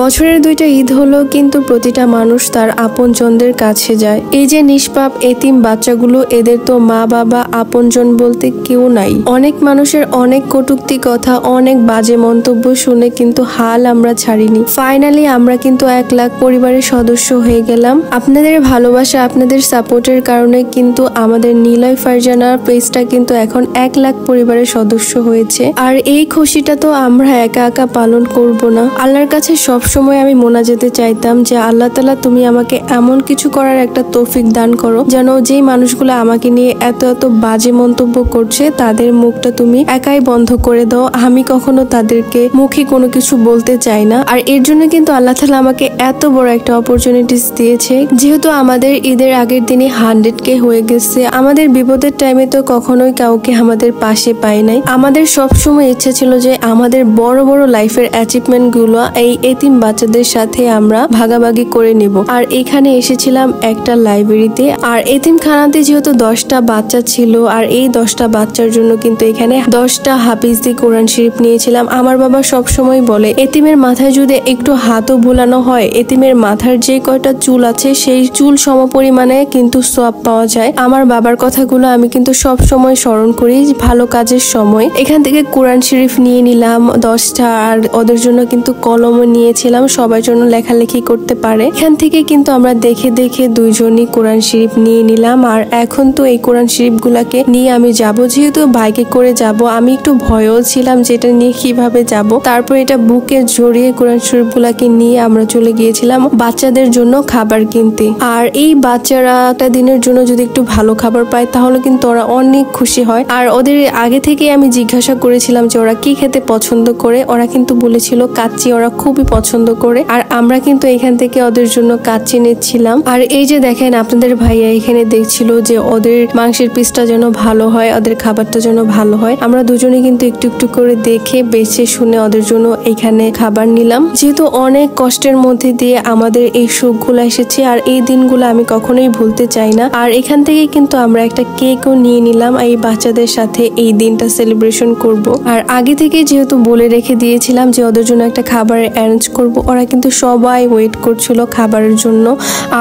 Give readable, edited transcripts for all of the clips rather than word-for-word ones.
বছরের দুইটা ঈদ হলো, কিন্তু প্রতিটা মানুষ তার আপনজনদের কাছে যায়। এই যে নিষ্পাপ এতিম বাচ্চাগুলো, এদের তো মা বাবা আপনজন বলতে কেউ নাই। অনেক মানুষের অনেক কটূক্তি কথা, অনেক বাজে মন্তব্য শুনে কিন্তু হাল আমরা ছাড়িনি। ফাইনালি আমরা কিন্তু 1 লাখ পরিবারের সদস্য হয়ে গেলাম। আপনাদের ভালোবাসা, আপনাদের সাপোর্টের কারণে কিন্তু আমাদের নিলয় ফারজানা পেজটা কিন্তু এখন 1 লাখ পরিবারের সদস্য হয়েছে। আর এই খুশিটা তো আমরা একা একা পালন করব না। আল্লাহর কাছে সবসময় আমি মোনাজাতে চাইতাম যে আল্লাহ তাআলা, তুমি আমাকে এমন কিছু করার একটা তৌফিক দান করো যেন যেই মানুষগুলো আমাকে নিয়ে এত এত বাজে মন্তব্য করছে তাদের মুখটা তুমি একাই বন্ধ করে দাও। আমি কখনো তাদেরকে মুখে কোনো কিছু বলতে চাই না। আর এর জন্য কিন্তু আল্লাহ তাআলা আমাকে এত বড় একটা অপরচুনিটিস দিয়েছে। যেহেতু আমাদের ঈদের আগের দিনে 100K হয়ে গেছে, আমাদের বিপদের টাইমে তো কখনোই কাউকে আমাদের পাশে পাই নাই। আমাদের সবসময় ইচ্ছা ছিল যে আমাদের বড় বড় লাইফের অ্যাচিভমেন্ট গুলো এই এতিম বাচ্চাদের সাথে আমরা ভাগাভাগি করে নিব। আর এখানে এসেছিলাম একটা লাইব্রেরিতে, আর এতিমখানাতে যেহেতু 10টা বাচ্চা ছিল, আর এই 10টা বাচ্চার জন্য কিন্তু এখানে 10টা হাফিজি কোরআন শরীফ নিয়েছিলাম। আমার বাবা সব সময় বলে, এতিমের মাথায় যদি একটু হাতও বুলানো হয়, এতিমের মাথার যে কয়টা চুল আছে সেই চুল সমপরিমাণে কিন্তু সওয়াব পাওয়া যায়। আমার বাবার কথাগুলো আমি কিন্তু সব সময় স্মরণ করি ভালো কাজের সময়। এখান থেকে কোরআন শরীফ নিয়ে নিলাম 10টা, আর ওদের জন্য কিন্তু কলমও নিয়েছিলাম, সবার জন্য লেখালেখি করতে পারে। এখান থেকে কিন্তু আমরা দেখে দেখে দুইজনই কোরআন শরীফ নিয়ে নিলাম। আর এখন তো এই কোরআন শরীফ গুলাকে নিয়ে আমি যাব, যেহেতু বাইকে করে যাব, আমি একটু ভয়ও ছিলাম যেটা নিয়ে কিভাবে যাব। তারপর এটা বুকে জড়িয়ে কোরআন শরীফ গুলাকে নিয়ে আমরা চলে গিয়েছিলাম বাচ্চাদের জন্য খাবার কিনতে। আর এই বাচ্চারা একটা দিনের জন্য যদি একটু ভালো খাবার পায় তাহলে কিন্তু ওরা অনেক খুশি হয়। আর ওদের আগে থেকে আমি জিজ্ঞাসা করেছিলাম যে ওরা কি খেতে পছন্দ করে। ওরা কিন্তু বলেছিল কাচ্চি ওরা খুবই পছন্দ করে। আর আমরা কিন্তু এখান থেকে ওদের জন্য কাচ্চি নিচ্ছিলাম। আর এই যে দেখেন, আপনাদের ভাইয়া এখানে দেখছিল যে ওদের মাংসের পিসটা যেন ভালো হয়, ওদের খাবারটা যেন ভালো হয়। আমরা দুজনে কিন্তু একটু একটু করে দেখে বেছে শুনে ওদের জন্য এখানে খাবার নিলাম। যেহেতু অনেক কষ্টের মধ্যে দিয়ে আমাদের এই সুখগুলো এসেছে, আর এই দিনগুলো আমি কখনোই ভুলতে চাই না। আর এখান থেকে কিন্তু আমরা একটা কেকও নিয়ে নিলাম এই বাচ্চাদের সাথে এই দিনটা সেলিব্রেশন করব। আর আগে থেকে যেহেতু বলে রেখে দিয়েছিলাম যে ওদের জন্য একটা খাবারের অ্যারেঞ্জ করব, ওরা কিন্তু সবাই ওয়েট করছিল খাবারের জন্য।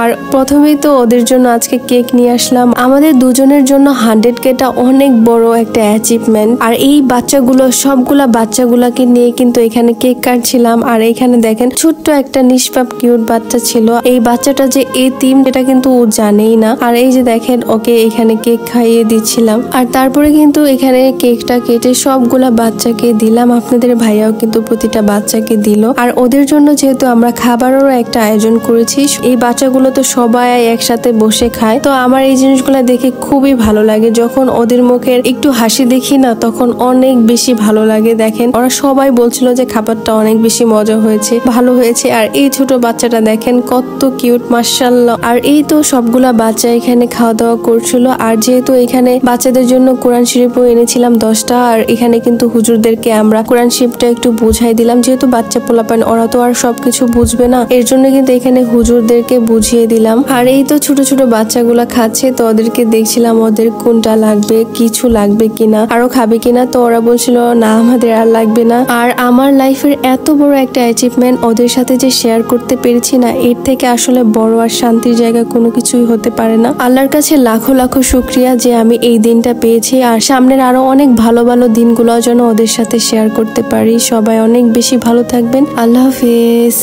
আর প্রথমেই তো ওদের জন্য আজকে কেক নিয়ে আসলাম। আমাদের দুজনের জন্য 100Kটা অনেক বড় একটা অ্যাচিভমেন্ট। আর এই বাচ্চাগুলো সবগুলা বাচ্চাগুলাকে নিয়ে কিন্তু এখানে কেক কাটছিলাম। আর এখানে দেখেন ছোট্ট একটা নিষ্পাপ কিউট বাচ্চা ছিল। এই বাচ্চাটা যে এতিম এটা কিন্তু ও জানেই না। আর এই যে দেখেন ওকে এখানে কেক খাইয়ে দিচ্ছিলাম। আর তারপরে কিন্তু এখানে কেকটা কেটে সবগুলা বাচ্চাকে দিলাম। আপনাদের ভাইয়াও কিন্তু প্রতিটা বাচ্চাকে দিল। আর ওদের জন্য যেহেতু আমরা খাবারেরও একটা আয়োজন করেছি, এই বাচ্চাগুলো তো সবাই একসাথে বসে খায়। তো আমার এই জিনিসগুলো দেখে খুবই ভালো লাগে। যখন ওদের মুখের একটু হাসি দেখি না, তখন অনেক বেশি ভালো লাগে। দেখেন ওরা সবাই বলছিল যে খাবারটা অনেক বেশি মজা হয়েছে, ভালো হয়েছে। আর এই ছোট বাচ্চাটা দেখেন কত কিউট, মাশাআল্লাহ। আর এই তো সবগুলা বাচ্চা এখানে খাওয়া দাওয়া করছিল। আর যেহেতু এখানে বাচ্চাদের জন্য কোরআন শরীফও এনেছিলাম 10টা, আর এখানে কিন্তু হুজুরদেরকে আমরা কোরআন শরীফটা একটু বুঝাই দিলাম। যেহেতু বাচ্চা পোলাপান ওরা তো আর সবকিছু বুঝবে না, এর জন্য কিন্তু এখানে হুজুরদেরকে বুঝিয়ে দিলাম। আর এই তো ছোট ছোট বাচ্চাগুলা খাচ্ছে, তো ওদেরকে দেখছিলাম ওদের কোনটা লাগবে, কিছু লাগবে কিনা, আরো খাবে কিনা। তো ওরা বলছিল না আমাদের আর লাগবে না। আর আমার লাইফের এত বড় একটা অ্যাচিভমেন্ট ওদের সাথে যে শেয়ার করতে পেরেছি না, এর থেকে আসলে বড় আর শান্তির জায়গা কোনো কিছুই হতে পারে না। আল্লাহর কাছে লাখো লাখো শুকরিয়া যে আমি এই দিনটা পেয়েছি। আর সামনের আরো অনেক ভালো ভালো দিনগুলো যেন ওদের সাথে শেয়ার করতে পারি। সবাই অনেক বেশি ভালো থাকবেন। আল্লাহ হাফেজ।